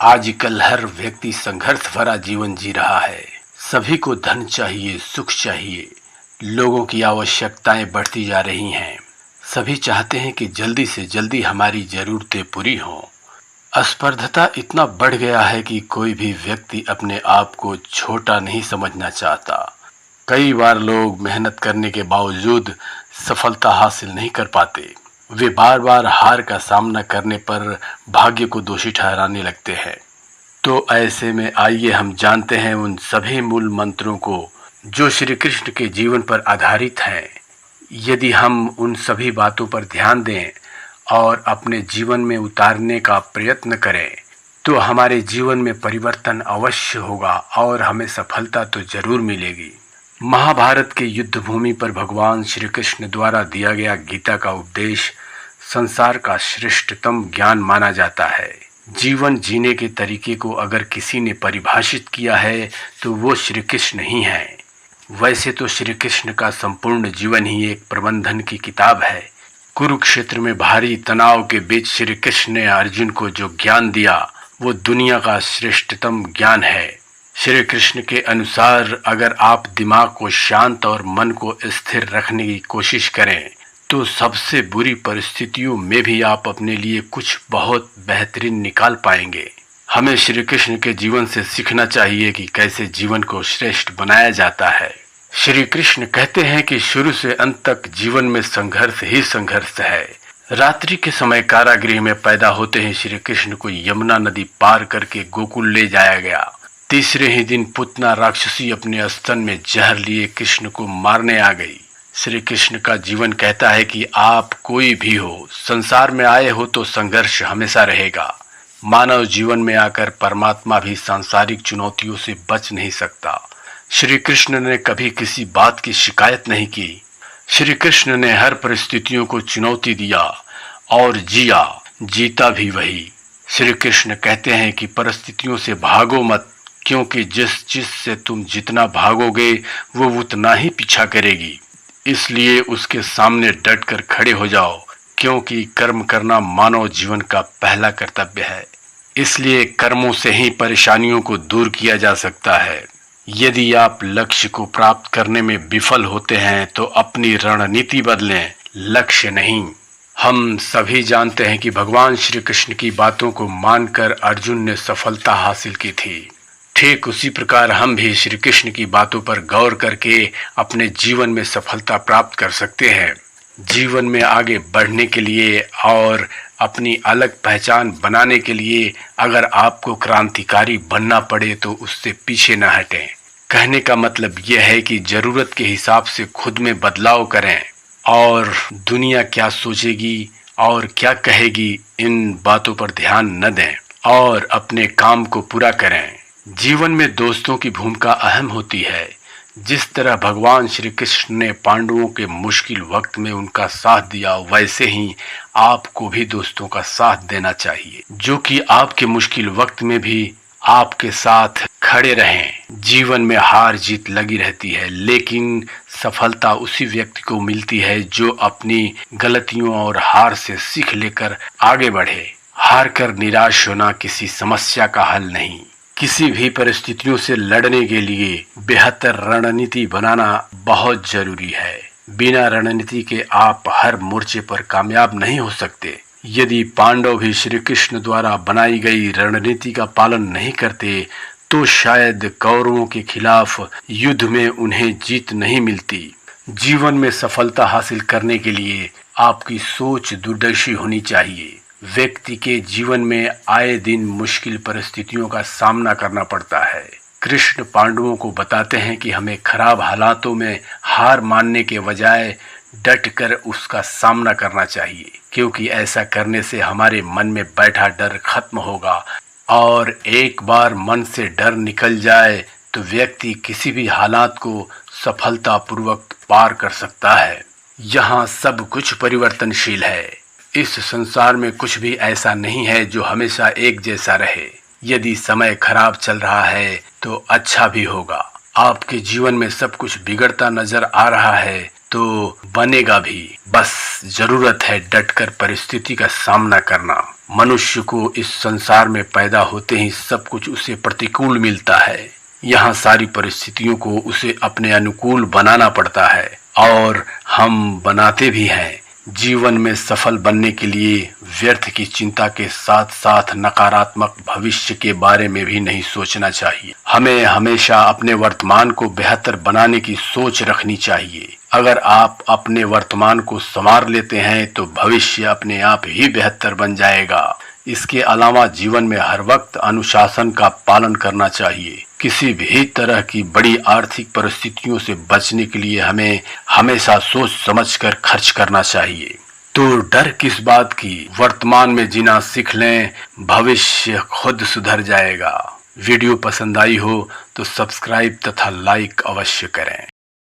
आजकल हर व्यक्ति संघर्ष भरा जीवन जी रहा है। सभी को धन चाहिए, सुख चाहिए। लोगों की आवश्यकताएं बढ़ती जा रही हैं। सभी चाहते हैं कि जल्दी से जल्दी हमारी जरूरतें पूरी हों। अस्पर्धता इतना बढ़ गया है कि कोई भी व्यक्ति अपने आप को छोटा नहीं समझना चाहता। कई बार लोग मेहनत करने के बावजूद सफलता हासिल नहीं कर पाते। वे बार बार हार का सामना करने पर भाग्य को दोषी ठहराने लगते हैं। तो ऐसे में आइए हम जानते हैं उन सभी मूल मंत्रों को जो श्री कृष्ण के जीवन पर आधारित हैं। यदि हम उन सभी बातों पर ध्यान दें और अपने जीवन में उतारने का प्रयत्न करें तो हमारे जीवन में परिवर्तन अवश्य होगा और हमें सफलता तो जरूर मिलेगी। महाभारत के युद्ध भूमि पर भगवान श्री कृष्ण द्वारा दिया गया गीता का उपदेश संसार का श्रेष्ठतम ज्ञान माना जाता है। जीवन जीने के तरीके को अगर किसी ने परिभाषित किया है तो वो श्री कृष्ण ही है। वैसे तो श्री कृष्ण का संपूर्ण जीवन ही एक प्रबंधन की किताब है। कुरुक्षेत्र में भारी तनाव के बीच श्री कृष्ण ने अर्जुन को जो ज्ञान दिया वो दुनिया का श्रेष्ठतम ज्ञान है। श्री कृष्ण के अनुसार अगर आप दिमाग को शांत और मन को स्थिर रखने की कोशिश करें तो सबसे बुरी परिस्थितियों में भी आप अपने लिए कुछ बहुत बेहतरीन निकाल पाएंगे। हमें श्री कृष्ण के जीवन से सीखना चाहिए कि कैसे जीवन को श्रेष्ठ बनाया जाता है। श्री कृष्ण कहते हैं कि शुरू से अंत तक जीवन में संघर्ष ही संघर्ष है। रात्रि के समय कारागृह में पैदा होते ही श्री कृष्ण को यमुना नदी पार करके गोकुल ले जाया गया। तीसरे ही दिन पुतना राक्षसी अपने स्तन में जहर लिए कृष्ण को मारने आ गई। श्री कृष्ण का जीवन कहता है कि आप कोई भी हो, संसार में आए हो तो संघर्ष हमेशा रहेगा। मानव जीवन में आकर परमात्मा भी सांसारिक चुनौतियों से बच नहीं सकता। श्री कृष्ण ने कभी किसी बात की शिकायत नहीं की। श्री कृष्ण ने हर परिस्थितियों को चुनौती दिया और जिया, जीता भी वही। श्री कृष्ण कहते हैं कि परिस्थितियों से भागो मत, क्योंकि जिस चीज से तुम जितना भागोगे वो उतना ही पीछा करेगी। इसलिए उसके सामने डट कर खड़े हो जाओ, क्योंकि कर्म करना मानव जीवन का पहला कर्तव्य है। इसलिए कर्मों से ही परेशानियों को दूर किया जा सकता है। यदि आप लक्ष्य को प्राप्त करने में विफल होते हैं तो अपनी रणनीति बदलें, लक्ष्य नहीं। हम सभी जानते हैं कि भगवान श्री कृष्ण की बातों को मानकर अर्जुन ने सफलता हासिल की थी। ठीक उसी प्रकार हम भी श्री कृष्ण की बातों पर गौर करके अपने जीवन में सफलता प्राप्त कर सकते हैं। जीवन में आगे बढ़ने के लिए और अपनी अलग पहचान बनाने के लिए अगर आपको क्रांतिकारी बनना पड़े तो उससे पीछे न हटें। कहने का मतलब यह है कि जरूरत के हिसाब से खुद में बदलाव करें और दुनिया क्या सोचेगी और क्या कहेगी इन बातों पर ध्यान न दें और अपने काम को पूरा करें। जीवन में दोस्तों की भूमिका अहम होती है। जिस तरह भगवान श्री कृष्ण ने पांडवों के मुश्किल वक्त में उनका साथ दिया, वैसे ही आपको भी दोस्तों का साथ देना चाहिए जो कि आपके मुश्किल वक्त में भी आपके साथ खड़े रहें। जीवन में हार जीत लगी रहती है, लेकिन सफलता उसी व्यक्ति को मिलती है जो अपनी गलतियों और हार से सीख लेकर आगे बढ़े। हार कर निराश होना किसी समस्या का हल नहीं। किसी भी परिस्थितियों से लड़ने के लिए बेहतर रणनीति बनाना बहुत जरूरी है। बिना रणनीति के आप हर मोर्चे पर कामयाब नहीं हो सकते। यदि पांडव भी श्री कृष्ण द्वारा बनाई गई रणनीति का पालन नहीं करते तो शायद कौरवों के खिलाफ युद्ध में उन्हें जीत नहीं मिलती। जीवन में सफलता हासिल करने के लिए आपकी सोच दूरदर्शी होनी चाहिए। व्यक्ति के जीवन में आए दिन मुश्किल परिस्थितियों का सामना करना पड़ता है। कृष्ण पांडवों को बताते हैं कि हमें खराब हालातों में हार मानने के बजाय डटकर उसका सामना करना चाहिए, क्योंकि ऐसा करने से हमारे मन में बैठा डर खत्म होगा और एक बार मन से डर निकल जाए तो व्यक्ति किसी भी हालात को सफलतापूर्वक पार कर सकता है। यहाँ सब कुछ परिवर्तनशील है। इस संसार में कुछ भी ऐसा नहीं है जो हमेशा एक जैसा रहे। यदि समय खराब चल रहा है तो अच्छा भी होगा। आपके जीवन में सब कुछ बिगड़ता नजर आ रहा है तो बनेगा भी। बस जरूरत है डटकर परिस्थिति का सामना करना। मनुष्य को इस संसार में पैदा होते ही सब कुछ उसे प्रतिकूल मिलता है। यहाँ सारी परिस्थितियों को उसे अपने अनुकूल बनाना पड़ता है और हम बनाते भी हैं। जीवन में सफल बनने के लिए व्यर्थ की चिंता के साथ साथ नकारात्मक भविष्य के बारे में भी नहीं सोचना चाहिए। हमें हमेशा अपने वर्तमान को बेहतर बनाने की सोच रखनी चाहिए। अगर आप अपने वर्तमान को संवार लेते हैं तो भविष्य अपने आप ही बेहतर बन जाएगा। इसके अलावा जीवन में हर वक्त अनुशासन का पालन करना चाहिए। किसी भी तरह की बड़ी आर्थिक परिस्थितियों से बचने के लिए हमें हमेशा सोच समझकर खर्च करना चाहिए। तो डर किस बात की, वर्तमान में जीना सीख लें, भविष्य खुद सुधर जाएगा। वीडियो पसंद आई हो तो सब्सक्राइब तथा लाइक अवश्य करें।